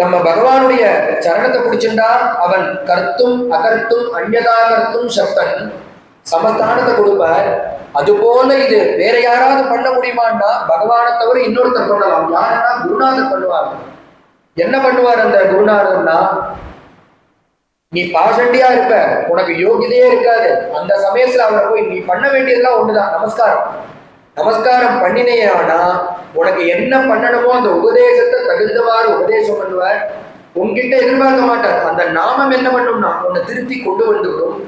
நம்ம பகவானுடைய சரணத்தை பிடிச்சுட்டா அவன் கர்த்தும் அகர்த்தும் அந்யதா கர்த்தும் சக்தன் சமஸ்தானத்தை கொடுப்பார். அது போல இது வேற யாராவது பண்ண முடியுமான்னா பகவானை தவிர இன்னொருத்தர் பண்ணலாம். யாருன்னா குருநாதர் பண்ணுவார். என்ன பண்ணுவார் அந்த குருநாதர்னா, நீ பாஷண்டியா இருப்ப, உனக்கு யோகிதையே இருக்காது. அந்த சமயத்துல அவரை போய் நீ பண்ண வேண்டியதெல்லாம் ஒண்ணுதான், நமஸ்காரம். நமஸ்காரம் பண்ணினே ஆனா உனக்கு என்ன பண்ணணுமோ அந்த உபதேசத்தை தகுந்தவாறு உபதேசம் பண்ணுவார். உன்கிட்ட எதிர்பார்க்க மாட்டார். அந்த நாமம் என்ன பண்ணும்னா உன்னை திருத்தி கொண்டு வந்துவிடும்.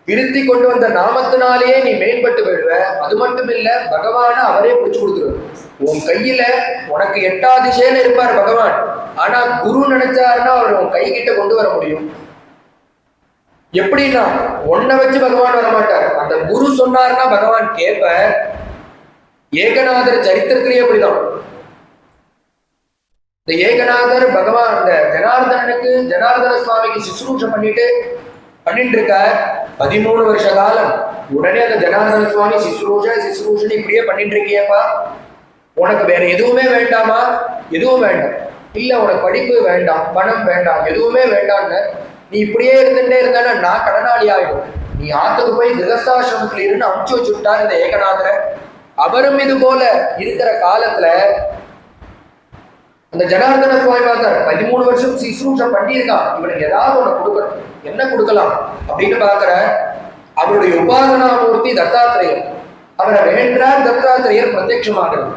திருத்தி கொண்டு வந்த நாமத்தினாலேயே நீ மேம்பட்டு விடுவ. அது மட்டும் இல்ல, பகவான அவரே பிடிச்சு கொடுத்துருவார். உன் கையில உனக்கு 8வது திசையில இருப்பார் பகவான். ஆனா குரு நினைச்சாருன்னா அவர் உன் கை கிட்ட கொண்டு வர முடியும். எப்படின்னா ஒன்ன வச்சு பகவான் வரமாட்டார். அந்த குரு சொன்னார்னா பகவான் கேட்ப. ஏகநாதர் சரித்திரத்திலேயே அப்படிதான். இந்த ஏகநாதர் பகவான் அந்த ஜனார்தன சுவாமிக்கு சுசுரூஷ பண்ணிட்டு இருக்க 13 வருஷ காலம். உடனே அந்த ஜனார்தன சுவாமி சிசுரூஷன் இப்படியே பண்ணிட்டு இருக்கியப்பா, உனக்கு வேற எதுவுமே வேண்டாமா? எதுவும் வேண்டாம். இல்ல உனக்கு படிப்பு வேண்டாம், பணம் வேண்டாம், எதுவுமே வேண்டாம்னு நீ இப்படியே இருந்துட்டே இருந்தானா நான் கடனாளி ஆயிடும். நீ ஆத்துக்கு போய் கிரகஸ்தாசிரமத்துல இருந்து அமுச்சு வச்சுட்டார் இந்த ஏகநாதரை. அவரும் இது போல இருக்கிற காலத்துல அந்த ஜனார்தன சுவாமி பார்த்தார். 13 வருஷம் சிசுரூஷம் பண்ணியிருக்கான், இவனுக்கு ஏதாவது ஒண்ணு கொடுக்கணும். என்ன கொடுக்கலாம் அப்படின்னு பாக்குற. அவருடைய உபாசனாமூர்த்தி தத்தாத்திரேயர். அவரை வேண்டார். தத்தாத்திரேயர் பிரத்யட்சமாகிறார்.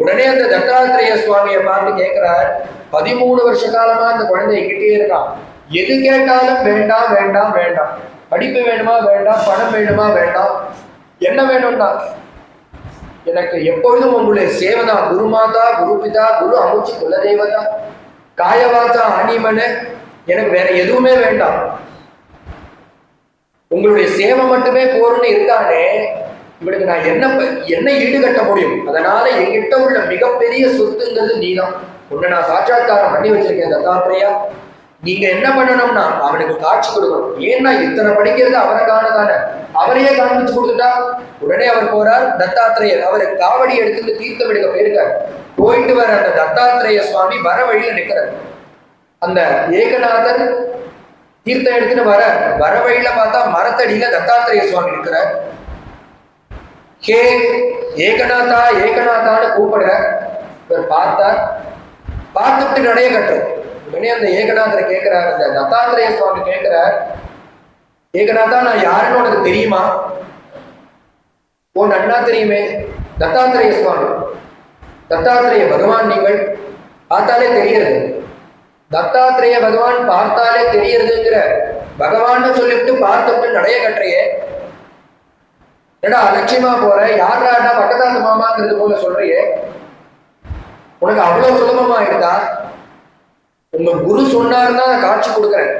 உடனே அந்த தத்தாத்திரேய சுவாமியை பார்த்து கேட்கிறார், 13 வருஷ காலமா அந்த குழந்தை எங்கிட்டே இருக்கான், எது கேட்டாலும் வேண்டாம் வேண்டாம் வேண்டாம். படிப்பு வேணுமா வேண்டாம், பணம் வேணுமா வேண்டாம், என்ன வேணும்னா எனக்கு எப்பொழுதும் உங்களுடைய சேவனா, குருமாதா குருபிதா குரு அமுச்சி குல தெய்வதா காயவாச்சா ஆணிமன, எனக்கு வேற எதுவுமே வேண்டாம், உங்களுடைய சேவை மட்டுமே போறன்னு இருக்கானே, இவனுக்கு நான் என்ன ஈடுகட்ட முடியும்? அதனால என்கிட்ட உள்ள மிகப்பெரிய சொத்துங்கிறது நீதான். உன்னை நான் சாட்சாத்காரம் பண்ணி வச்சிருக்கேன் தத்தாத்திரேயா. நீங்க என்ன பண்ணணும்னா அவனுக்கு காட்சி கொடுக்கணும். ஏன்னா இத்தனை படிக்கிறது அவரை காணதானே, அவரையே காண்பிச்சு கொடுத்துட்டா. உடனே அவர் போறார். தத்தாத்திரேயர் அவரு காவடி எடுத்துட்டு தீர்த்தம் எடுக்க போயிருக்காரு. போயிட்டு வர அந்த தத்தாத்திரேய சுவாமி வர வழியில நிக்கிறார். அந்த ஏகநாதர் தீர்த்தம் எடுத்துட்டு வர வழியில பார்த்தா மரத்தடியில தத்தாத்திரேய சுவாமி இருக்கிறார். ஹே ஏகநாதா ஏகநாதான்னு கூப்பிடுற. இவர் பார்த்தார். பார்த்துட்டு நடைய கட்டுற. உடனே அந்த ஏகநாதரை கேட்கிறார். அந்த தத்தாத்திரேய சுவாமி கேட்கிறார், ஏகநாதா நான் யாருன்னு உனக்கு தெரியுமா? ஓ நன்னா தெரியுமே. தத்தாத்திரேய சுவாமி, தத்தாத்திரேய பகவான் நீங்கள் பார்த்தாலே தெரியுது. தத்தாத்திரேய பகவான் பார்த்தாலே தெரியுதுங்கிற பகவான்னு சொல்லிட்டு பார்த்துட்டு நடைய கட்டுறையே. என்னடா அலட்சியமா போற, யாராடா பட்டதாந்த மாமாங்கிறது போல சொல்றியே, உனக்கு அவ்வளவு சுலபமா இருக்கா? உங்க குரு சொன்னாருன்னா காட்சி கொடுக்குறேன்.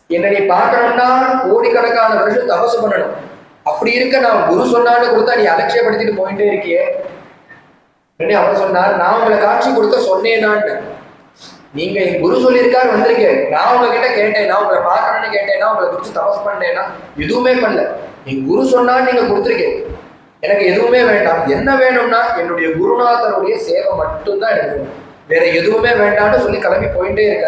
என்னை நீ பார்க்கணும்னா கோடிக்கணக்கான வருஷம் தபசு பண்ணணும். அப்படி இருக்க நான் குரு சொன்னான்னு கொடுத்தா நீ அலட்சியப்படுத்திட்டு போயிட்டே இருக்கியே. அவர் சொன்னார், நான் உங்களை காட்சி கொடுக்க சொன்னேனான்னு. நீங்க என் குரு சொல்லியிருக்காரு வந்திருக்கேன். நான் உங்ககிட்ட கேட்டேன், நான் உங்களை பார்க்கணும்னு கேட்டேன்னா, உங்களை குறிச்சு தபஸ் பண்ணேன்னா எதுவுமே பண்ணல. என் குரு சொன்னான்னு நீங்க கொடுத்துருக்கேன். எனக்கு எதுவுமே வேண்டாம். என்ன வேணும்னா என்னுடைய குருநாதனுடைய சேவை மட்டும்தான் எனக்கு வேணும், வேற எதுவுமே வேண்டாம்னு சொல்லி கிளம்பி போயிட்டே இருக்க.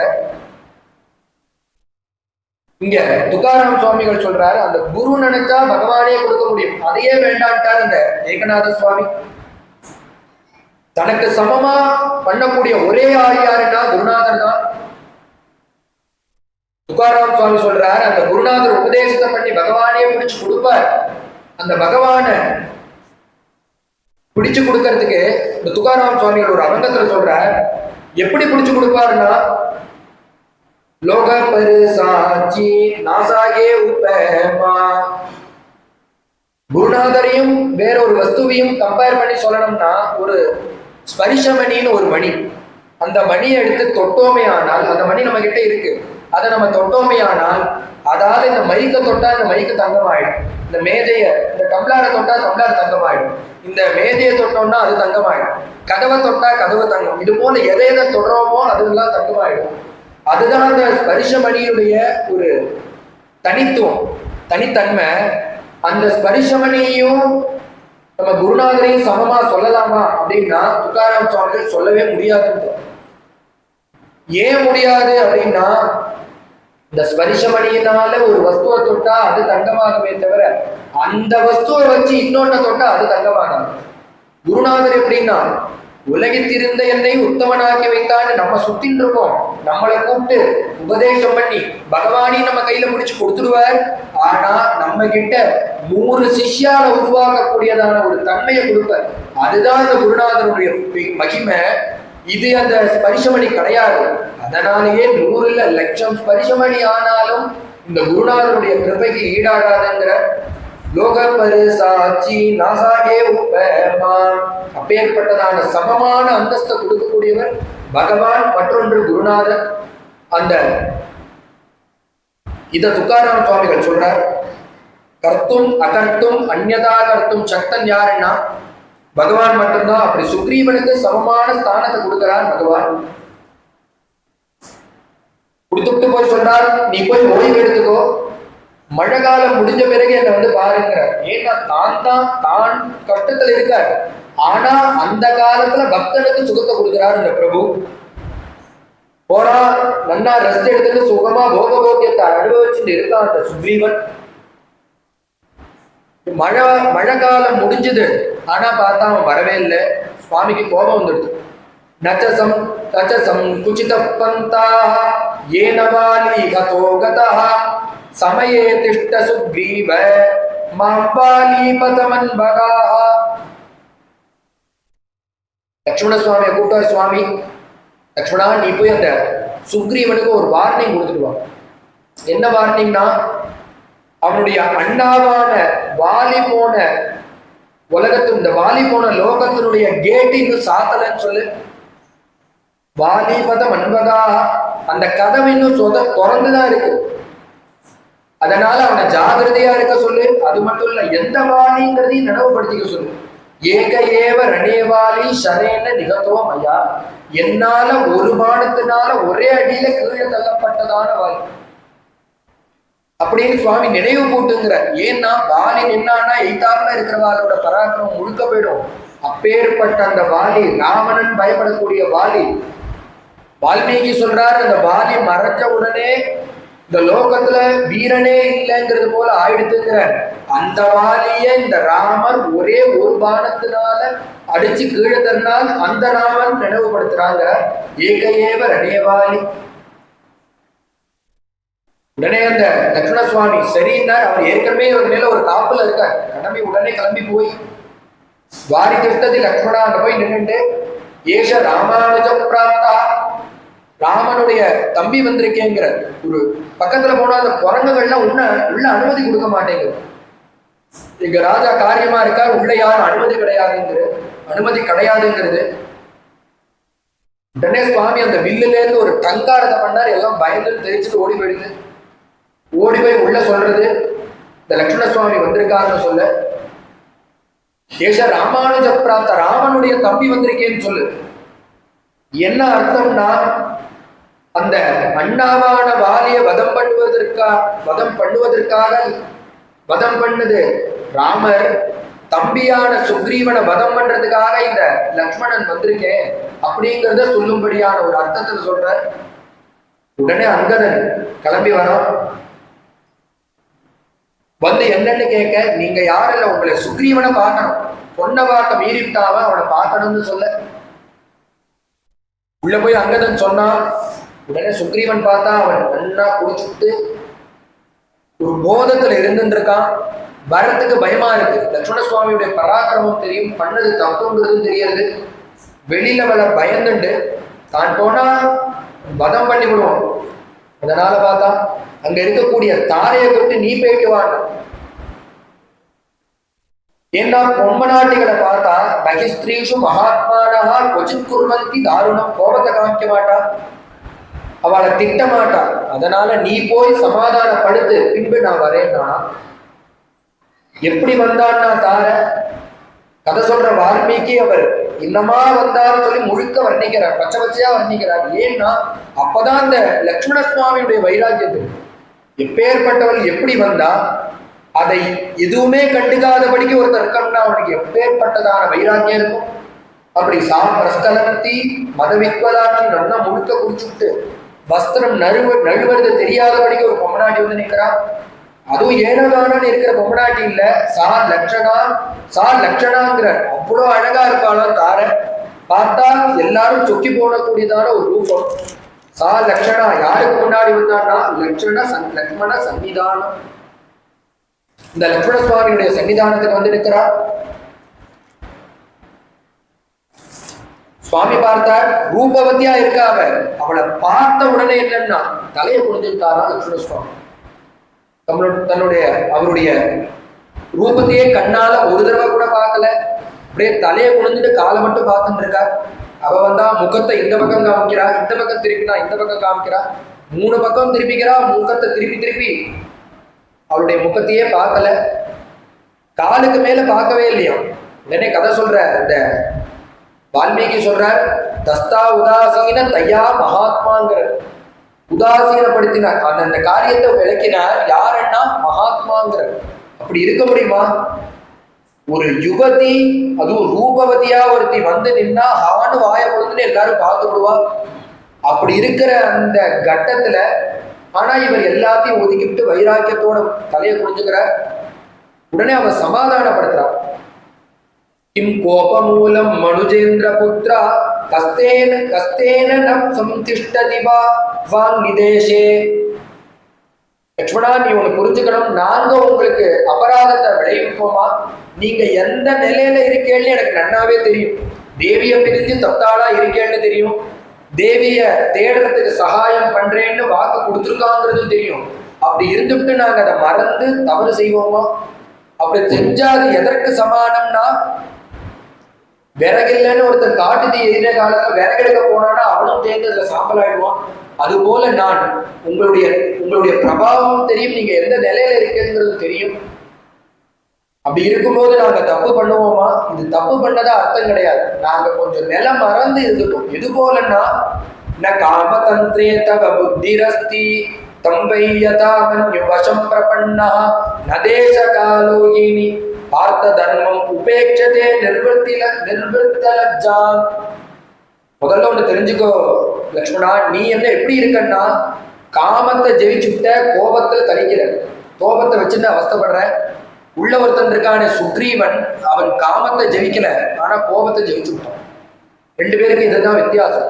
இங்க துக்காராம் சுவாமிகள் சொல்றாரு, அந்த குரு நினைச்சா பகவானே கொடுக்க முடியும், அதையே வேண்டான்ட்டார் அந்த ஏகநாத சுவாமி. தனக்கு சமமா பண்ணக்கூடிய ஒரே ஆள் யாருன்னா குருநாதர் தான். துக்காராம் சுவாமி சொல்றார், அந்த குருநாதர் உபதேசத்தை பண்ணி பகவானே பிடிச்சு கொடுப்பார். அந்த பகவான பிடிச்சு கொடுக்கறதுக்கு இந்த துக்காராம் சுவாமிகள் ஒரு அரங்கத்துல சொல்றார். எப்படி பிடிச்சு கொடுப்பாருன்னா, லோக பரிசாட்சி நாசாகே உபமா. குருநாதரையும் வேற ஒரு வஸ்துவையும் கம்பேர் பண்ணி சொல்லணும்னா, ஒரு ஸ்பரிசமணின்னு ஒரு மணி, அந்த மணியை எடுத்து தொட்டோமே ஆனால், அந்த மணி நம்ம கிட்ட இருக்கு, அதை நம்ம தொட்டோமே ஆனால், அதாவது இந்த மைக்க தொட்டா இந்த மைக்கு தங்கமாயிடும், இந்த மேதைய இந்த டம்ளாரை தொட்டா டம்ளார் தங்கமாயிடும், இந்த மேதையை தொட்டோம்னா அது தங்கமாயிடும், கதவை தொட்டா கதவு தங்கம். இது போல எதை எதை தொடரோமோ அதெல்லாம் தங்கமாயிடும். அதுதான் அந்த ஸ்பரிசமணியுடைய ஒரு தனித்துவம், தனித்தன்மை. அந்த ஸ்பரிசமணியையும் நம்ம குருநாதரையும் சமமா சொல்லலாமா அப்படின்னா துக்காராம் சுவாமிகள் சொல்லவே முடியாதுன்னு. ஏன் முடியாது அப்படின்னா, இந்த ஸ்பரிசமணியினால ஒரு வஸ்துவை தொட்டா அது தங்கமாகவே தவிர அந்த வஸ்துவை வச்சு இன்னொன்ன தொட்டா அது தங்கமாகாது. குருநாதர் எப்படின்னா, உலகத்திருந்த என்னை உத்தமனாக்கி வைத்தான்னு நம்ம சுத்தின்னு இருக்கோம். நம்மளை கூப்பிட்டு உபதேசம் பண்ணி பகவானி நம்ம கையில முடிச்சு கொடுத்துடுவார். ஆனா நம்ம கிட்ட 100 சிஷ்யால உருவாக்கக்கூடியதான ஒரு தன்மையை கொடுப்பார். அதுதான் இந்த குருநாதருடைய மகிமை. இது அந்த ஸ்பரிசமணி கிடையாது. அதனாலேயே 100 இல்ல 1,00,000 ஸ்பரிசமணி ஆனாலும் இந்த குருநாதருடைய கிருபைக்கு ஈடாகாதுங்கிற லோக பரிசாட்சி நாசாகே உப்பமான். அப்பேற்பட்டதான சமமான அந்தஸ்தை கொடுக்கக்கூடியவர் பகவான். மற்றொன்று குருநாதர். அந்த இத துக்காராம் சுவாமிகள் சொல்றார். கர்த்தும் அகர்த்தும் அந்யதா கர்த்தும் சக்தன் யாருன்னா பகவான் மட்டும்தான். அப்படி சுக்ரீவனுக்கு சமமான ஸ்தானத்தை கொடுக்கிறார் பகவான். கொடுத்துட்டு போய் சொல்றார், நீ போய் ஓய்வு எடுத்துக்கோ, மழை காலம் முடிஞ்ச பிறகு என்னை வந்து பாருங்கிறார். ஏன்னா தான் கஷ்டத்துல இருக்கார். ஆனா அந்த காலத்துல பக்தனுக்கு சுகத்தை கொடுக்கிறார் இந்த பிரபு. போனா நன்னா ரெஸ்ட் எடுத்துட்டு சுகமா போகபோக்கியத்தை அனுபவிச்சுட்டு இருக்கான் அந்த சுக்ரீவன். மழை காலம் முடிஞ்சது. ஆனா பார்த்தா அவன் வரவே இல்லை. சுவாமிக்கு கோபம் வந்துடுது. நச்சசம் தச்சசம் குச்சித பந்தா ஏனவாலி கதோ கதஹ சமயே திஷ்ட சுக்ரீவ மாம்பாலி பதமன் பகாஹ. லக்ஷ்மண சுவாமியை கூப்பிட்டார் சுவாமி. லக்ஷ்மணா, நீ போய் அந்த சுக்ரீவனுக்கு ஒரு வார்னிங் கொடுத்துடுவா. என்ன வார்னிங்னா, அவனுடைய அண்ணாவான வாலி போன உலகத்து இந்த வாலி போன லோகத்தினுடைய கேட் இன்னும் சாத்தலன்னு சொல்லு. வாலிபத மண்பகா, அந்த கதவு இன்னும் திறந்துதான் இருக்கு. அதனால அவனை ஜாகிரதையா இருக்க சொல்லு. அது மட்டும் இல்ல, எந்த வாலிங்கிறதையும் நினைவுபடுத்திக்க சொல்லு. ஏக ஏவ ரணேவாலி ஷரேன நிகதோ மயா. என்னால ஒரு பானத்தினால ஒரே அடியில கீழே தள்ளப்பட்டதான வாலி அப்படின்னு சுவாமி நினைவு கூட்டுங்கிற. ஏன்னா வாலி நின்னான்னா எய்தாப்புல இருக்கிறவாளோட பராக்கிரமம் முழுக்க போயிடும். அப்பேற்பட்ட அந்த வாலி, ராவணன் பயப்படக்கூடிய வாலி. வால்மீகி சொல்றாரு, அந்த வாலி மறைஞ்ச உடனே இந்த லோகத்துல வீரனே இல்லைங்கிறது போல ஆயிடுத்துங்கிற. அந்த வாலிய இந்த ராமர் ஒரே ஒரு பானத்தினால அடிச்சு கீழே தருனால் அந்த ராமன் நினைவுபடுத்துறாங்க. ஏக ஏவ ரணேவாலி. உடனே அந்த லக்ஷ்மண சுவாமி சரின்னா, அவர் ஏற்கனவே ஒரு மேல ஒரு காப்புல இருக்கார். கிளம்பி உடனே கிளம்பி போய் வாரி திட்டத்தில் லக்ஷ்மணா அங்க போய் நின்றுட்டு, ஏஷ ராமானுஜம் பிராப்தா, ராமனுடைய தம்பி வந்திருக்கேங்கிற. ஒரு பக்கத்துல போனா அந்த குரங்குகள்லாம் உள்ள அனுமதி கொடுக்க மாட்டேங்குது. இங்க ராஜா காரியமா இருக்கா, உள்ள யாரும் அனுமதி கிடையாதுங்கிறது. உடனே சுவாமி அந்த வில்லுல இருந்து ஒரு டங்காரத்தை பண்ணார். எல்லாம் பயந்து தெரிச்சுட்டு ஓடி போயிடுது. ஓடி போய் உள்ள சொல்றது, இந்த லக்ஷ்மண சுவாமி வந்திருக்காருன்னு சொல்ல. ஏஷ ராமானுஜ பிராப்த, ராமனுடைய தம்பி வந்திருக்கேன்னு சொல்லு. என்ன அர்த்தம்னா, அந்த அண்ணாவான வாலிய வதம் பண்ணது ராமர். தம்பியான சுக்ரீவனை வதம் பண்றதுக்காக இந்த லக்ஷ்மணன் வந்திருக்கேன் அப்படிங்கிறத சொல்லும்படியான ஒரு அர்த்தத்தில் சொல்ற. உடனே அங்கதன் கிளம்பி வரோம். வந்து என்னன்னு கேட்க, நீங்க யாரில்ல, உங்களை சுக்ரீவனை பார்க்கணும், பொண்ணை பார்க்க மீறிவிட்டாவ அவனை பார்க்கணும்னு சொல்ல. உள்ள போய் அங்கதன் சொன்னான். உடனே சுக்ரீவன் பார்த்தா அவன் நல்லா குடிச்சுட்டு ஒரு போதத்துல இருந்துருக்கான். வரத்துக்கு பயமா இருக்கு. லக்ஷ்மண சுவாமியுடைய பராக்கிரமம் தெரியும், பண்ணது தப்புங்கிறதும் தெரியாது. வெளியில வர பயந்துண்டு தான் போனா வதம் பண்ணி விடுவோம். அதனால பார்த்தா அங்க இருக்கக்கூடிய தாரையை கொண்டு நீ போயிட்டு வாங்க. ஏன்னா பொம்ம நாட்டிகளை பார்த்தா நகிஸ்திரீஷு மகாத்மானஹா கொச்சித் குர்வந்தி தாருணம், கோபத்தை காமிக்க மாட்டா, அவளை திட்ட மாட்டா. அதனால நீ போய் சமாதானப்படுத்து, பின்பு நான் வரேன்னா. எப்படி வந்தான்னா தார கதை சொல்ற வால்மீகி அவர் இன்னமா வந்தான்னு சொல்லி முழுக்க வர்ணிக்கிறார், பச்சை பச்சையா வர்ணிக்கிறார். ஏன்னா அப்பதான் அந்த லக்ஷ்மண சுவாமியுடைய வைராக்கியத்து எப்பேற்பட்டவர் எப்படி வந்தா அதை எதுவுமே கண்டுக்காதபடிக்கு ஒருத்தர் இருக்கணும்னா அவனுக்கு எப்பேற்பட்டதான வைராக்கியம் இருக்கும். அப்படி பிரஸ்கலந்தி மதவிக்வலாட்டி நல்லா முழுக்க குடிச்சுட்டு வஸ்திரம் நழுவுறது தெரியாதபடிக்கு ஒரு பொம்மநாட்டி வந்து நிற்கிறான். அதுவும் ஏனதானு இருக்கிற பொம்மநாட்டி இல்ல, சா லட்சணாங்கிற அவ்வளோ அழகா இருப்பாளாம் தார. பார்த்தா எல்லாரும் சொக்கி போடக்கூடியதான ஒரு ரூபம். சா லட்சணா யாருக்கு முன்னாடி வந்தான்னா லக்ஷ்மண சன்னிதானம். இந்த லட்சுமண சுவாமியுடைய சன்னிதானத்துக்கு வந்து நிற்கிறார். சுவாமி பார்த்தார், ரூபவதியா இருக்கா அவளை பார்த்த உடனே என்னன்னா தலையை குடிஞ்சிருக்காரா லட்சுமண சுவாமி. அவருடைய ரூபத்தையே கண்ணால ஒரு தடவை கூட பார்க்கல, அப்படியே தலையை குடிஞ்சிட்டு காலை மட்டும் பார்த்துட்டு இருக்கார். அவ வந்தா முகத்தை இந்த பக்கம் காமிக்கிறா, இந்த பக்கம் திருப்பினா இந்த பக்கம் காமிக்கிறா, 3 பக்கம் திருப்பிக்கிறா, முகத்தை திருப்பி அவருடைய முகத்தையே பார்க்கல, காலுக்கு மேல பார்க்கவே இல்லையா. உடனே கதை சொல்ற இந்த வால்மீகி சொல்றார், தஸ்தா உதாசீன தையா மகாத்மாங்கிற உதாசீனப்படுத்தினார். அந்த காரியத்தை விளக்கினார். யாருன்னா மகாத்மாங்கிற. அப்படி இருக்க முடியுமா? ஒரு யுவதி, அதுவும் ரூபவதியா ஒருத்தி வந்து நின்னா ஹான்னு வாய பொழுதுன்னு எல்லாரும் பார்த்து விடுவா. அப்படி இருக்கிற அந்த கட்டத்துல ஆனா இவர் எல்லாத்தையும் ஒதுக்கிட்டு வைராக்கியத்தோட தலையை குடிஞ்சுக்கிறார். உடனே அவன் சமாதானப்படுத்துறான். கிம் கோபமூலம் மனுஜேந்திர புத்ரா கஸ்தேன சம்திஷ்டதி வாங் நிதேஷே. லட்சுமணா, நீ ஒண்ணு புரிஞ்சுக்கணும், நாங்க உங்களுக்கு அபராதத்தை விளைவிப்போமா? நீங்க எந்த நிலையில இருக்கேன்னு எனக்கு நன்னாவே தெரியும். தேவிய பிரிஞ்சு தத்தாளா இருக்கேன்னு தெரியும், தேவிய தேடுறதுக்கு சகாயம் பண்றேன்னு வாக்கு கொடுத்துருக்காங்கிறதும் தெரியும். அப்படி இருந்துட்டு நாங்க அதை மறந்து தவறு செய்வோமா? அப்படி செஞ்சா அது எதற்கு சமானம்னா, விறகில்லன்னு ஒருத்தர் காட்டுது எதிர காலத்துல விறகெடுக்க போனான்னா அவனும் சேர்ந்து அதுல சாம்பல் ஆயிடுவான். அது போல நான் உங்களுடைய பிரபாவம் தெரியும், நீங்க எந்த நிலையில இருக்குங்கிறது தெரியும். அப்படி இருக்கும்போது நாங்க தப்பு பண்ணுவோமா? இது தப்பு பண்ணதா அர்த்தம் கிடையாது. நாங்க கொஞ்சம் நிலம் மறந்து இருந்துட்டோம். எது போலன்னா, ந காமதந்திரே தவ புத்திரஸ்தி தம்பையதாமன்யு வசம் பிரபன்னா நதேச காலோகினி பார்த்த தர்மம் உபேட்சதே நிர்வர்த்தலஜ்ஜான். முதல்ல ஒண்ணு தெரிஞ்சுக்கோ லக்ஷ்மணா, நீ என்ன எப்படி இருக்கன்னா, காமத்தை ஜெயிச்சுட்ட, கோபத்துல தணிக்கிற, கோபத்தை வச்சுட்டு அவஸ்தப்படுற. உள்ள ஒருத்தன் இருக்கானே சுக்ரீவன், அவன் காமத்தை ஜெயிக்கல, ஆனா கோபத்தை ஜெயிச்சு விட்டான். 2 பேருக்கு இதுதான் வித்தியாசம்.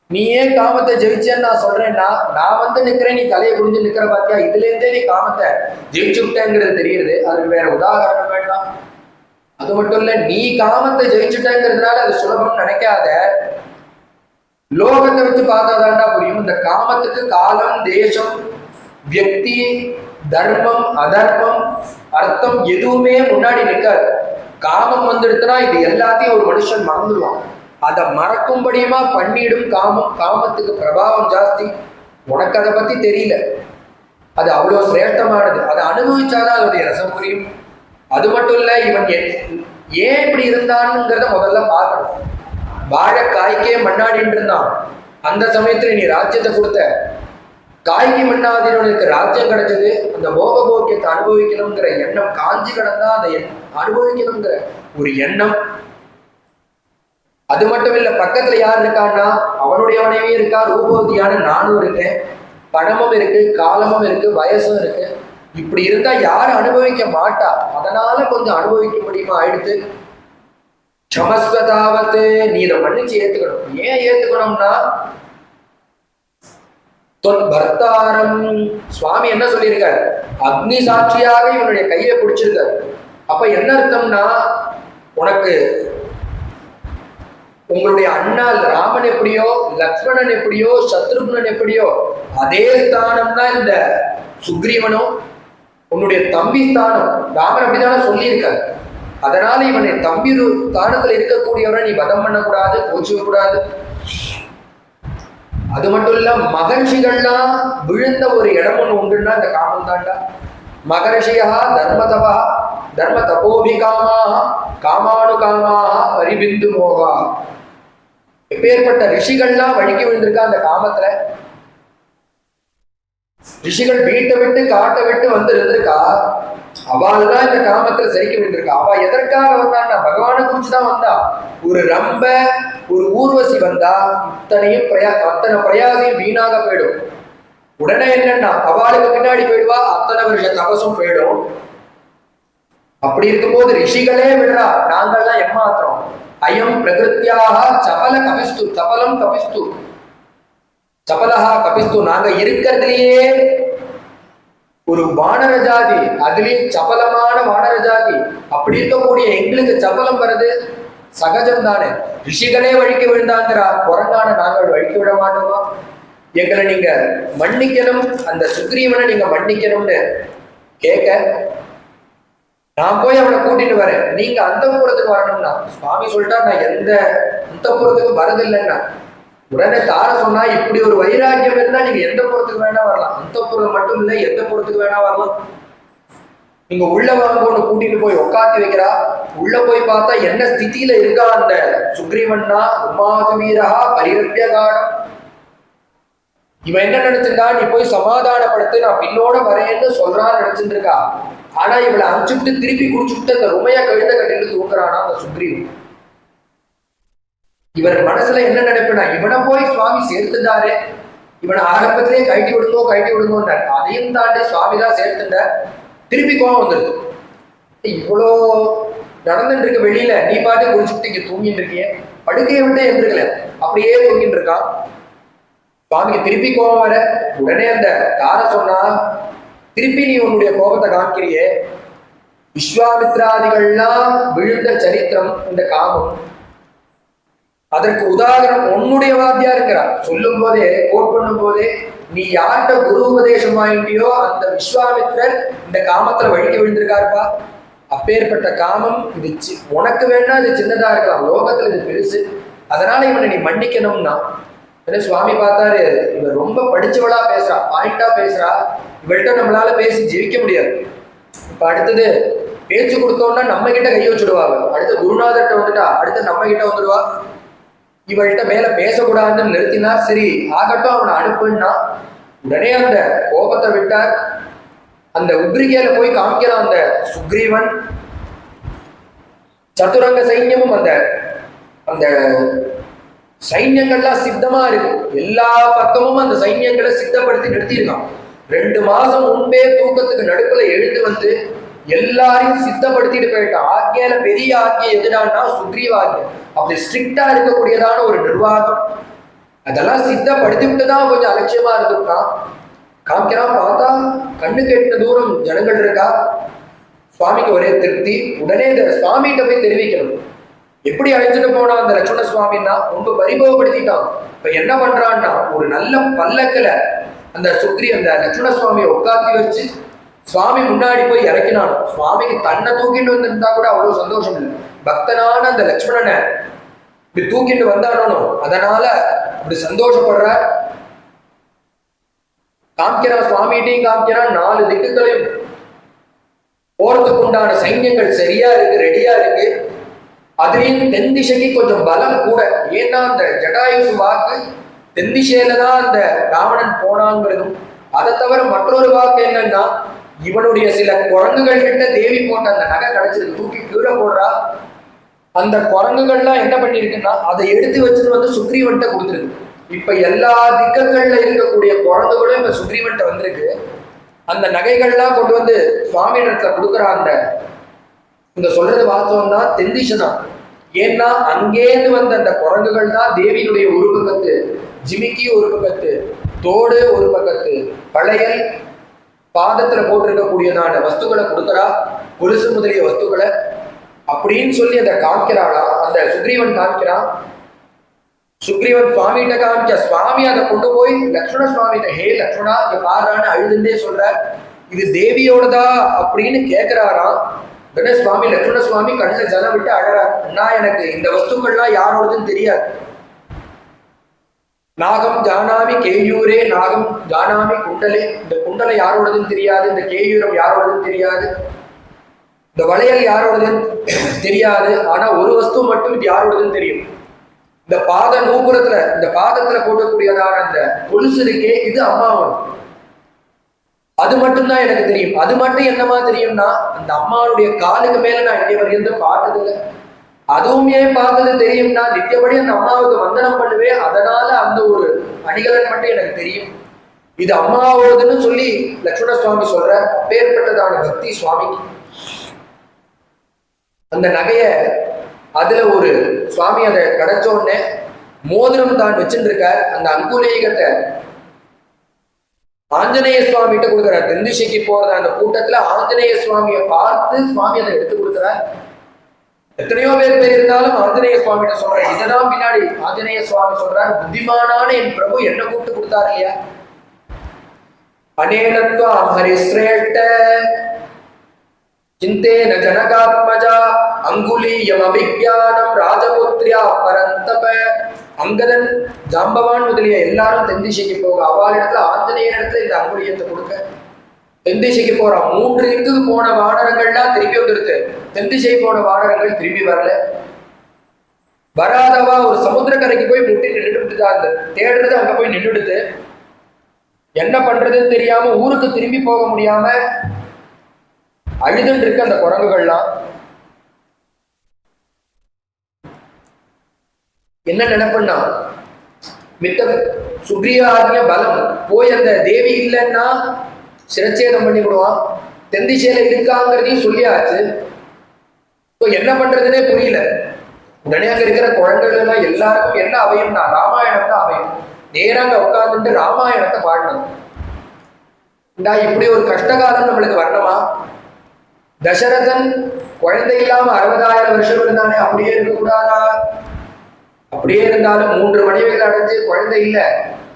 நீ ஏன் காமத்தை ஜெயிச்சேன்னு நான் சொல்றேன்னா, நான் வந்து நிக்கிறேன், நீ தலையை குடிஞ்சு நிக்கிற பாத்தியா, இதுல இருந்தே நீ காமத்தை ஜெயிச்சு விட்டேங்கிறது தெரியுது. அதுக்கு வேற உதாரணம் வேண்டாம். அது மட்டும் இல்ல, நீ காமத்தை ஜெயிச்சுட்டேங்கிறதுனால அது சுலபம் நினைக்காத, லோகத்தை வச்சு பார்த்தாதான்டா புரியும். இந்த காமத்துக்கு காலம், தேசம், வியக்தி, தர்மம், அதர்மம், அர்த்தம் எதுவுமே முன்னாடி நிற்காது. காமம் வந்துடுத்துனா இது எல்லாத்தையும் ஒரு மனுஷன் மறந்துடுவான். அதை மறக்கும்படியுமா பண்ணிடும் காமம். காமத்துக்கு பிரபாவம் ஜாஸ்தி. உனக்கு அதை பத்தி தெரியல, அது அவ்வளவு சிரேஷ்டமானது. அதை அனுபவிச்சாதான் அதோடைய ரசம் புரியும். அது மட்டும் இல்ல, இவன் ஏன் இப்படி இருந்தான்ங்கிறத முதல்ல பார்க்கணும். வாழைக்காய்க்கே மண்ணாடின்னு இருந்தான். அந்த சமயத்துல நீ ராஜ்யத்தை கொடுத்த, காய்க்கு மண்ணாதினவனுக்கு ராஜ்யம் கிடைச்சது. அந்த போகபோக்கியத்தை அனுபவிக்கணுங்கிற எண்ணம் காஞ்சி கிடந்தா அதை அனுபவிக்கணுங்கிற ஒரு எண்ணம். அது மட்டும் இல்ல, பக்கத்துல யார் இருக்கான்னா அவனுடைய மனைவி இருக்கா, ரூபவதியான நானும் இருக்கேன், பணமும் இருக்கு, காலமும் இருக்கு, வயசும் இருக்கு. இப்படி இருந்தா யாரும் அனுபவிக்க மாட்டா. அதனால கொஞ்சம் அனுபவிக்க முடியுமா ஆயிடுத்து. சமஸ்வதாவத்து, நீ இதை மன்னிச்சு ஏத்துக்கணும். ஏன் ஏத்துக்கணும்னா, பர்த்தாரம் சுவாமி என்ன சொல்லியிருக்காரு, அக்னி சாட்சியாக இவனுடைய கையை பிடிச்சிருக்காரு. அப்ப என்ன அர்த்தம்னா, உனக்கு உங்களுடைய அண்ணா ராமன் எப்படியோ, லக்ஷ்மணன் எப்படியோ, சத்ருக்னன் எப்படியோ, அதே ஸ்தானம் தான் இந்த சுக்ரீவனும். உன்னுடைய தம்பி ஸ்தானம் ராமன் அப்படித்தானே சொல்லியிருக்காரு. அதனால இவனை தம்பி ஸ்தானத்துல இருக்கக்கூடியவரை நீ வதம் பண்ணக்கூடாது, கோச்சுக்க கூடாது. அது மட்டும் இல்ல, மகர்ஷிகள்லாம் விழுந்த ஒரு இடம் ஒன்று உண்டுன்னா இந்த காமம் தாண்டா. மகர்ஷியா தர்மதபா தர்ம தபோபிகாமாக காமானுகாமாக பரிபிந்து மோகா. எப்பேற்பட்ட ரிஷிகள்லாம் வழுக்கி விழுந்திருக்கா அந்த காமத்துல. ரிஷிகள் வீட்டை விட்டு காட்டை விட்டு வந்து இருந்திருக்கா. அவள் தான் இந்த காமத்துல சரிக்க வேண்டியிருக்கா. அவ எதற்காக வந்தான்னா பகவானை குறிச்சுதான் வந்தா. ஒரு ரம்ப ஒரு ஊர்வசி வந்தா இத்தனையும் அத்தனை பிரயாசையும் வீணாக போயிடும். உடனே என்னன்னா அவளுக்கு பின்னாடி போயிடுவா, அத்தனை வருஷ தபசும் போயிடும். அப்படி இருக்கும்போது ரிஷிகளே விடுறா, நாங்கள்லாம் ஏமாத்துறோம். அயம் பிரகிருத்தியாக சபல கபிஸ்து, சபலம் கபிஸ்து, சபலஹா கபிஸ்து, நாங்க இருக்கிறதுலயே ஒரு வானர ஜாதி, அதுலயும் சபலமான வானர ஜாதி. அப்படி இருக்கக்கூடிய எங்களுக்கு சபலம் வருது சகஜம் தானே. ரிஷிகளே வழிக்க விழுந்தாங்கிறா, குரங்கான நாங்கள் வழிக்க விட மாட்டோமா? எங்களை நீங்க மன்னிக்கணும், அந்த சுக்ரீவனை நீங்க மன்னிக்கணும்னு கேட்க, நான் போய் அவனை கூட்டிட்டு வரேன், நீங்க அந்தப்புறத்துக்கு வரணும்னா சுவாமி சொல்லிட்டா நான் எந்த அந்தப்புறத்துக்கு வரதில்லைன்னா. உடனே தார சொன்னா, இப்படி ஒரு வைராக்கியம் இருந்தா நீங்க எந்த புறத்துக்கு வேணா வரலாம், அந்தப்புறம் மட்டும் இல்லை எந்த புறத்துக்கு வேணா வரலாம். நீங்க உள்ள வாங்கன்னு கூட்டிட்டு போய் உட்காந்து வைக்கிறா. உள்ள போய் பார்த்தா என்ன ஸ்திதியில இருக்கா அந்த சுக்ரீவன்னா, உமாது வீரா பரிரப்பியகாடம். இவன் என்ன நினைச்சிருந்தா, நீ போய் சமாதானப்படுத்து, நான் பின்னோட வரேன்னு சொல்றான்னு நினைச்சிட்டு இருக்கா. ஆனா இவளை அனுப்பிச்சுட்டு திருப்பி குடிச்சுட்டு அந்த உமையா கழுத கட்டிட்டு தூக்குறானா அந்த சுக்ரீவன். இவர் மனசுல என்ன நினைப்புனா, இவனை போய் சுவாமி சேர்த்துட்டாரு, இவனை ஆரம்பத்திலேயே கைட்டி விடுங்கோன்னாரு. அதையும் தாண்டி சுவாமி தான் சேர்த்துட்ட. திருப்பி கோவம் வந்துருது. இவ்வளோ நடந்துட்டு இருக்க வெளியில, நீ பாட்டு குடிச்சுட்டு இங்க தூங்கிட்டு இருக்கிய, படுக்கையை விட்டு எழுந்திருக்கல, அப்படியே தூங்கிட்டு இருக்கான். சுவாமிக்கு திருப்பி கோபம் வர, உடனே அந்த தார சொன்னா, திருப்பி நீ உன்னுடைய கோபத்தை காமிக்கிறியே, விஸ்வாமித்ராதிகள்லாம் விழுந்த சரித்திரம் இந்த காமம். அதற்கு உதாரணம் உன்னுடைய வாத்தியா இருக்கிறார். சொல்லும் போதே, கோட் பண்ணும் போதே, நீ யார்கிட்ட குரு உபதேசம் வாங்கிட்டியோ அந்த விஸ்வாமித்ரர் இந்த காமத்துல வழிக்க விழுந்திருக்காருப்பா. அப்பேற்பட்ட காமம் இது உனக்கு வேணா இது சின்னதா இருக்கலாம், லோகத்துல இது பெருசு, அதனால இவனை நீ மன்னிக்கணும்னா. சுவாமி பார்த்தாரு, இவர் ரொம்ப படிச்சவளா பேசுறா, பாயிண்டா பேசுறா, இவள்கிட்ட நம்மளால பேசி ஜெயிக்க முடியாது. இப்ப அடுத்தது பேச்சு கொடுத்தோம்னா நம்ம கிட்ட கை வச்சுடுவாங்க, அடுத்து குருநாதர்கிட்ட வந்துட்டா அடுத்து நம்ம கிட்ட வந்துடுவா. இவள்கிட்ட மேல பேசக்கூடாதுன்னு நிறுத்தினா, சரி ஆகட்டும் அவனை அனுப்புன்னா. உடனே அந்த கோபத்தை விட்டார். அந்த உக்ரிகையில போய் காமிக்கிறான் அந்த சுக்ரீவன். சதுரங்க சைன்யமும் அந்த அந்த சைன்யங்கள்லாம் சித்தமா இருக்கு, எல்லா பக்கமும் அந்த சைன்யங்களை சித்தப்படுத்தி நிறுத்திருக்கான். 2 மாசம் முன்பே தூக்கத்துக்கு நடுப்புல எழுந்து வந்து எல்லாரையும் சித்தப்படுத்திட்டு போயிட்டான். ஆக்கியால பெரிய ஆக்கியம் எதுடான்னா சுக்ரீவ ஆக்கியம். அப்படி ஸ்ட்ரிக்டா இருக்கக்கூடியதான ஒரு நிர்வாகம், அதெல்லாம் சித்தப்படுத்தி விட்டுதான் கொஞ்சம் அலட்சியமா இருந்திருக்கான். காமிக்கிறான். பார்த்தா கண்ணுக்கு எட்டின தூரம் ஜனங்கள் இருக்கா. சுவாமிக்கு ஒரே திருப்தி. உடனே இந்த சுவாமிகிட்ட போய் தெரிவிக்கணும். எப்படி அழைச்சிட்டு போனா அந்த லட்சுமண சுவாமின்னா ரொம்ப பரிபவப்படுத்திட்டான். இப்ப என்ன பண்றான்னா, ஒரு நல்ல பல்லக்கில அந்த அந்த லட்சுமண சுவாமியை உட்காந்து வச்சு சுவாமி முன்னாடி போய் இறக்கினான். சுவாமிக்கு தன்னை தூக்கிட்டு வந்திருந்தா கூட அவ்வளவு சந்தோஷம் இல்லை, பக்தனான அந்த லட்சுமணனை இப்படி தூக்கிட்டு வந்தானோ அதனால அப்படி சந்தோஷப்படுற. காமிக்கிறான், சுவாமிகிட்டையும் காமிக்கிறான். 4 திக்குகளையும் போறதுக்கு உண்டான சைன்யங்கள் சரியா இருக்கு, ரெடியா இருக்கு. அதுலயும் தென் திசைக்கு கொஞ்சம் பலம் கூட. ஏன்னா அந்த ஜடாயுசு வாக்கு தென் திசையில தான் அந்த ராவணன் போனாங்கிறதும், அதை தவிர மற்றொரு வாக்கு என்னன்னா, இவனுடைய சில குரங்குகள் கிட்ட தேவி போட்ட அந்த நகை கிடைச்சிருக்கு, தூக்கி கீழே போடுறா. அந்த குரங்குகள்லாம் என்ன பண்ணிருக்குன்னா, அதை எடுத்து வச்சுட்டு வந்து சுக்ரீவன்ட்ட கொடுத்துருக்கு. இப்ப எல்லா திக்கங்கள்ல இருக்கக்கூடிய குரங்குகளும் இப்ப சுக்ரீவன்ட்ட வந்திருக்கு. அந்த நகைகள்லாம் கொண்டு வந்து சுவாமி இடத்துல கொடுக்குறா. அந்த இங்க சொல்றது வாஸ்தவம் தான், தென்திசை தான். ஏன்னா அங்கேருந்து வந்த அந்த குரங்குகள் தான் தேவியினுடைய ஒரு பக்கத்து, ஜிமிக்கி ஒரு பக்கத்து, தோடு ஒரு பக்கத்து, பழையல் பாதத்துல போட்டிருக்கக்கூடியதான வஸ்துக்களை கொடுக்குறா, கொலுசு முதலிய வஸ்துக்களை அப்படின்னு சொல்லி அதை காமிக்கிறாளா. அந்த சுக்ரீவன் காமிக்கிறான். சுக்ரீவன் சுவாமிகிட்ட காமிக்க, சுவாமி அதை கொண்டு போய் லக்ஷ்மண சுவாமிகிட்ட, ஹே லக்ஷ்மணா இங்க பாடுறான்னு அழுதுண்டே சொல்ற, இது தேவியோடதா அப்படின்னு கேட்கிறாராம். உடனே சுவாமி லக்ஷ்மண சுவாமி கண்ணில் ஜலம் விட்டு அழறார். அண்ணா எனக்கு இந்த வஸ்துக்கள்லாம் யாரோடதுன்னு தெரியாது. நாகம் ஜானாமி கேயூரே, நாகம் ஜானாமி குண்டலே, இந்த குண்டலை யாரோடதுன்னு தெரியாது, இந்த கேயூரம் யாரோடதுன்னு தெரியாது, இந்த வளையல் யாரோடதுன்னு தெரியாது. ஆனா ஒரு வஸ்து மட்டும் இது யாரோடதுன்னு தெரியும், இந்த பாத நூபுரத்துல, இந்த பாதத்துல போட்டக்கூடியதான அந்த கொலுசு இருக்கே, இது அம்மாவோட. அது மட்டும்தான் எனக்கு தெரியும். அது மட்டும் என்னமா தெரியும்னா, அந்த அம்மாவுடைய காலுக்கு மேல நான் இன்னைய வரைக்கும் பார்த்தது இல்லை. அதுவும் ஏன் பார்த்தது தெரியும்னா, நித்தியபடி அந்த அம்மாவுக்கு வந்தனம் பண்ணுவேன். அதனால அந்த ஒரு அணிகலன் மட்டும் எனக்கு தெரியும். இது அம்மாவோதுன்னு சொல்லி லட்சுமண சுவாமி சொல்ற. அப்பேற்பட்டதான பக்தி சுவாமிக்கு. அந்த நகைய அதுல ஒரு சுவாமி அதை கிடைச்ச உடனே மோதிரம் தான் வச்சுட்டு இருக்கார். அந்த அங்குலேகத்தை ஆஞ்சநேய சுவாமி கிட்ட கொடுக்குறார். தென்திசைக்கு போறது அந்த கூட்டத்துல ஆஞ்சநேய சுவாமியை பார்த்து சுவாமி அதை எடுத்து கொடுக்குறார். எத்தனையோ பேர் இருந்தாலும் ஆஞ்சநேய சுவாமி கிட்ட சொல்றேன். இதெல்லாம் பின்னாடி ஆஞ்சநேய சுவாமி சொல்றார், புத்திமானான என் பிரபு என்ன கூப்பிட்டு கொடுத்தாரு இல்லையா. அனேனத்வா ஹரிஸ்ரேஷ்ட சிந்தேன ஜனகாத்மஜா அங்குலீயம் அபிக்ஞானம் ராஜபுத்ரியா பரந்தப. அங்கதன் ஜாம்பவான் முதலிய எல்லாரும் தென்திசைக்கு போக, அவள் இடத்துல ஆஞ்சநேயர் இடத்துல இந்த அங்குலியத்தை கொடுக்க தென்திசைக்கு போறான். 3 திக்குக்கு போன வானரங்கள்லாம் திரும்பி வந்துருது. தென்திசை போன வானரங்கள் திரும்பி வரல. வராதவா ஒரு சமுத்திரக்கரைக்கு போய் முட்டி நின்றுட்டு அந்த தேடுறது அங்க போய் நின்றுடுது. என்ன பண்றதுன்னு தெரியாம ஊருக்கு திரும்பி போக முடியாம அழுதுன்னு இருக்கு அந்த குரங்குகள்லாம். என்ன நினைப்புன்னா, மித்த சுக்ரீவாகிய பலம் போய் அந்த தேவி இல்லைன்னா சிரச்சேதம் பண்ணி விடுவான். தென்திசையில இருக்காங்கிறதையும் சொல்லியாச்சு. இப்போ என்ன பண்றதுன்னே புரியல. உடனே அங்க இருக்கிற குழந்தைகள் எல்லாம் எல்லாருக்கும் என்ன அவையும்னா ராமாயணம் தான் அவையும். நேராங்க உட்கார்ந்துட்டு ராமாயணத்தை பாடணும். இப்படி ஒரு கஷ்டகாலம் நம்மளுக்கு வரணுமா? தசரதன் குழந்தை இல்லாம 60,000 வருஷம் இருந்தானே, அப்படியே இருக்கக்கூடாதா? அப்படியே இருந்தாலும் 3 மனைவிகள் அடைஞ்சு குழந்தை இல்லை,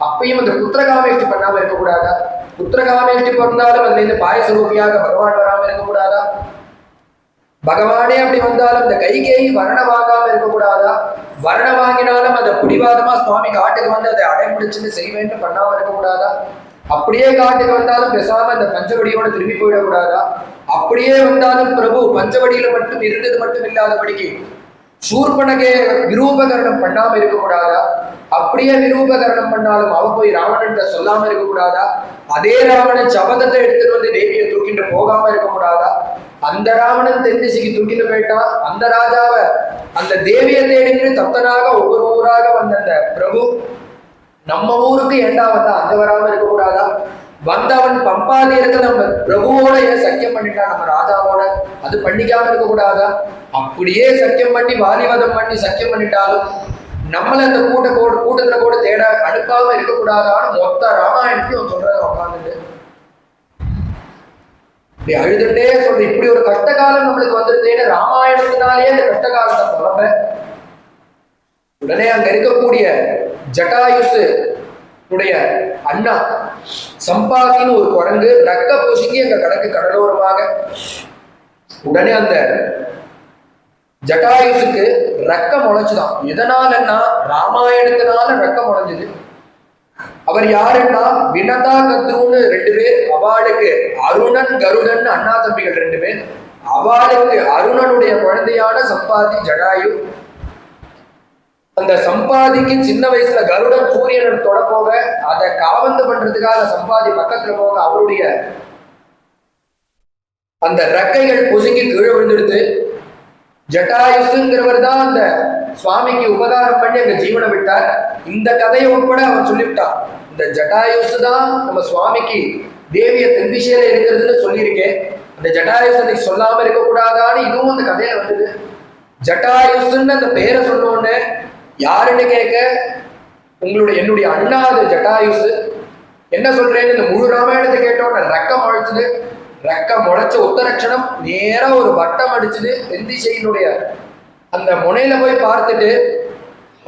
அப்பயும் அந்த புத்திரகாமேஷ்டி பண்ணாம இருக்கக்கூடாதா? புத்திரகாமேஷ்டி பண்ணாலும் அதுல இருந்து பாயசரூபியாக பகவான் வராம இருக்கக்கூடாதா? பகவானே அப்படி வந்தாலும் இந்த கைகேயி வரணம் வாங்காம இருக்கக்கூடாதா? வரணம் வாங்கினாலும் அதை பிடிவாதமா சுவாமி காட்டுக்கு வந்து அதை அடைமுடிச்சுன்னு செய்வேன்னு பண்ணாம இருக்கக்கூடாதா? அப்படியே காட்டுக்கு வந்தாலும் பேசாம இந்த பஞ்சவடியோட திரும்பி போயிடக்கூடாதா? அப்படியே வந்தாலும் பிரபு பஞ்சவடியில மட்டும் இருந்தது மட்டும் இல்லாதபடிக்கு சூர்பனகே விரூபகரணம் பண்ணாம இருக்கக்கூடாதா? அப்படியே விரூபகரணம் பண்ணாலும் அவ போய் ராவணன் சொல்லாம இருக்கக்கூடாதா? அதே ராவணன் சபதத்தை எடுத்துட்டு வந்து தேவியை தூக்கிட்டு போகாம இருக்கக்கூடாதா? அந்த ராவணன் தென்திசைக்கு தூக்கிட்டு போயிட்டான். அந்த ராஜாவை அந்த தேவியை தேடின்னு தத்தனாக ஒவ்வொரு ஊராக வந்த அந்த பிரபு நம்ம ஊருக்கு ஏண்டா வந்தா அங்க வராம இருக்கக்கூடாதா? வந்தவன் பம்பா தீரத்தை நம்ம பிரபுவோட ஏன் சக்கியம் பண்ணிட்டான், நம்ம ராஜாவோட, அது பண்ணிக்காம இருக்கக்கூடாதா? அப்படியே சக்கியம் பண்ணி வாலிவதம் பண்ணி சக்கியம் பண்ணிட்டாலும் நம்மள அந்த கூட்டத்துல கூட தேட அனுப்பாம இருக்கக்கூடாதான்னு மொத்த ராமாயணத்தையும் சொல்றத உட்காந்துட்டு இப்படி அழுதுட்டே சொல்ற. இப்படி ஒரு கஷ்டகாலம் நம்மளுக்கு வந்துருந்தேன்னு ராமாயணத்தினாலேயே அந்த கஷ்டகாலத்தை புலம்ப. உடனே அங்க இருக்கக்கூடிய ஜட்டாயுசு உடைய அண்ணா சம்பாதின்னு ஒரு குரங்கு ரக்க பூசிக்கு அங்க கடக்கு கடலோரமாக. உடனே அந்த ஜட்டாயுசுக்கு ரக்க முளைச்சுதான். எதனாலன்னா ராமாயணத்தினால ரக்க முளைஞ்சது. அவர் யாருன்னா வினதா கத்ருன்னு 2 பேர். அவளுக்கு அருணன் கருடன் அண்ணா தம்பிகள் 2 பேர். அவளுக்கு அருணனுடைய குழந்தையான சம்பாதி ஜடாயு. அந்த சம்பாதிக்கு சின்ன வயசுல கருடன் சூரியன் தொட போக அதை காவந்து பண்றதுக்காக சம்பாதி பக்கத்துல போக அவருடைய அந்த ரெக்கைகள் பொசுங்கி கீழே விழுந்துடுது. ஜட்டாயுசுங்கிறவர் தான் அந்த சுவாமிக்கு உபகாரம் பண்ணி அங்க ஜீவனை விட்டார். இந்த கதையை உட்பட அவன் சொல்லிவிட்டான். இந்த ஜட்டாயுசு தான் நம்ம சுவாமிக்கு தேவிய தென்திசையில இருக்கிறதுன்னு சொல்லியிருக்கேன். அந்த ஜட்டாயுசு அன்னைக்கு சொல்லாம இருக்கக்கூடாதான்னு இதுவும் அந்த கதையில வந்தது. ஜட்டாயுசுன்னு அந்த பேரை சொன்னோன்னு யாருன்னு கேட்க, என்னுடைய அண்ணா அது ஜட்டாயுசு. என்ன சொல்றேன்னு இந்த முழு ராமாயணத்தை கேட்டோன்னு ரெக்க முளைச்சுது. ரெக்க முளைச்ச உத்தரட்சணம் நேரா ஒரு வட்டம் அடிச்சுது. தென்திசையினுடைய அந்த முனையில போய் பார்த்துட்டு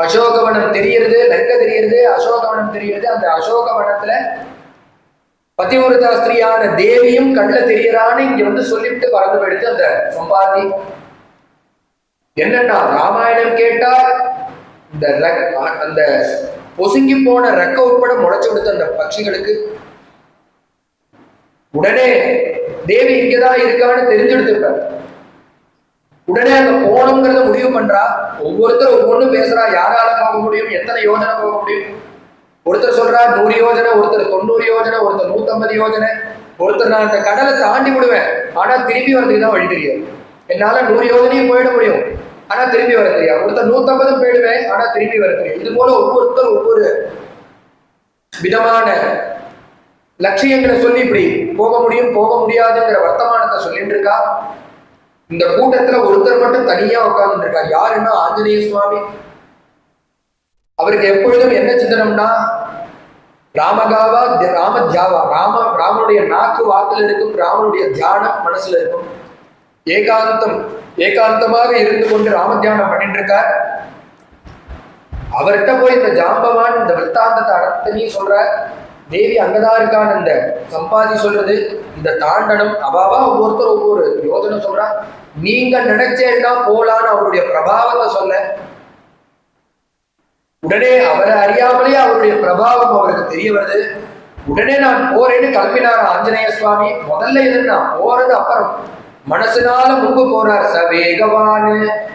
அசோகவனம் தெரியுது, லங்க தெரியுது, அசோகவனம் தெரியுது. அந்த அசோகவனத்துல பதிவிரதா ஸ்திரியான தேவியும் கண்ணுல தெரியறான்னு இங்க வந்து சொல்லிவிட்டு பறந்து போயிடுச்சு அந்த சம்பாதி. என்னன்னா ராமாயணம் கேட்டா இந்த அந்த பொசுங்கி போன ரெக்க உட்பட முளைச்சு கொடுத்த அந்த பட்சிகளுக்கு உடனே தேவி இங்கதான் இருக்கான்னு தெரிஞ்செடுத்துப்ப. உடனே அங்க போகணுங்கிறத முடிவு பண்றா. ஒவ்வொருத்தர் ஒவ்வொன்னு பேசுறா. யாரால போக முடியும், எத்தனை யோஜனை போக முடியும்? ஒருத்தர் சொல்றா 100 யோஜனை, ஒருத்தர் 90 யோஜனை, ஒருத்தர் 150 யோஜனை, ஒருத்தர் நான் அந்த கடலை தாண்டி விடுவேன், ஆனா திரும்பி வரதுக்கு தான் வழி தெரியாது. என்னால 100 யோஜனையும் போயிட முடியும், ஆனா திரும்பி வர தெரியாது. ஒருத்தர் 150 போயிடுவேன், ஆனா திரும்பி வர தெரியும். இது போல ஒவ்வொருத்தர் ஒவ்வொரு விதமான லட்சியங்களை சொல்லி இப்படி போக முடியும் போக முடியாதுங்கிற வர்த்தமானத்தை சொல்லிட்டு இருக்கா. இந்த கூட்டத்துல ஒருத்தர் மட்டும் தனியா உட்கார்ந்து இருக்கா. யாருன்னா ஆஞ்சநேய சுவாமி. அவருக்கு எப்பொழுதும் என்ன சிந்தனம்னா, ராமகாவா ராமத்யாவா, ராமனுடைய நாக்கு வாக்குல இருக்கும், ராமனுடைய தியானம் மனசுல இருக்கும். ஏகாந்தமாக இருந்து கொண்டு ராம தியானம் பண்ணிட்டு இருக்கார். அவர்கிட்ட போய் இந்த ஜாம்பவான் இந்த விற்த்தாந்தத்தை அடத்தனையும் சொல்ற. தேவி அங்கதான் இருக்கான்னு இந்த சம்பாதி சொல்றது, இந்த தாண்டனம் அவாவா ஒவ்வொருத்தர் ஒவ்வொரு யோஜனை சொல்றா. நீங்க நினைச்சேன்னா போலான்னு அவருடைய பிரபாவத்தை சொல்ல, உடனே அவரை அறியாமலே அவருடைய பிரபாவம் அவருக்கு தெரிய வருது. உடனே நான் போறேன்னு கிளம்பினார் ஆஞ்சநேய சுவாமி. முதல்ல எதுன்னா போறது, அப்புறம் மனசுனால முன்பு போறார். ச வேகவான்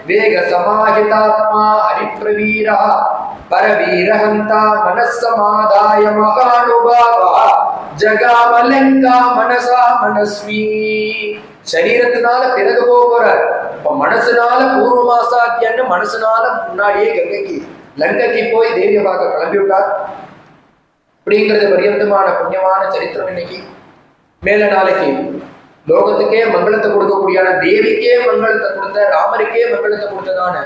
வேக சமாஹிதாத்மா ஹரிப்ரவீரா பரவீரஹந்தா மனசமாதாய மகானுபாவா ஜகாமலங்கா மனசா மனஸ்வி. சரீரத்தினால பிறகு போறார். இப்ப மனசுனால பூர்வமாசாத்தியன்னு மனசுனால முன்னாடியே லங்கைக்கு போய் தேவியை பார்க்க கிளம்பி விட்டார். அப்படிங்கிறது பரியந்தமான புண்ணியமான சரித்திரம். இன்னைக்கு மேல நாளைக்கு லோகத்துக்கே மங்களத்தை கொடுக்கக்கூடிய, தேவிக்கே மங்களத்தை கொடுத்த, ராமருக்கே மங்களத்தை கொடுத்ததான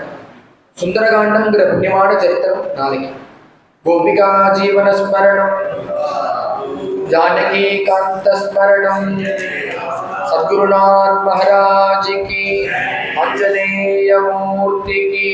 சுந்தரகாண்டம்ங்கிற புண்ணியமான சரித்திரம் நாளைக்கு. கோபிகா ஜீவன ஸ்மரணம், ஜானகி காந்த ஸ்மரணம், சத்குருநாத் மகாராஜ் கி, ஆஞ்சநேய மூர்த்தி கி.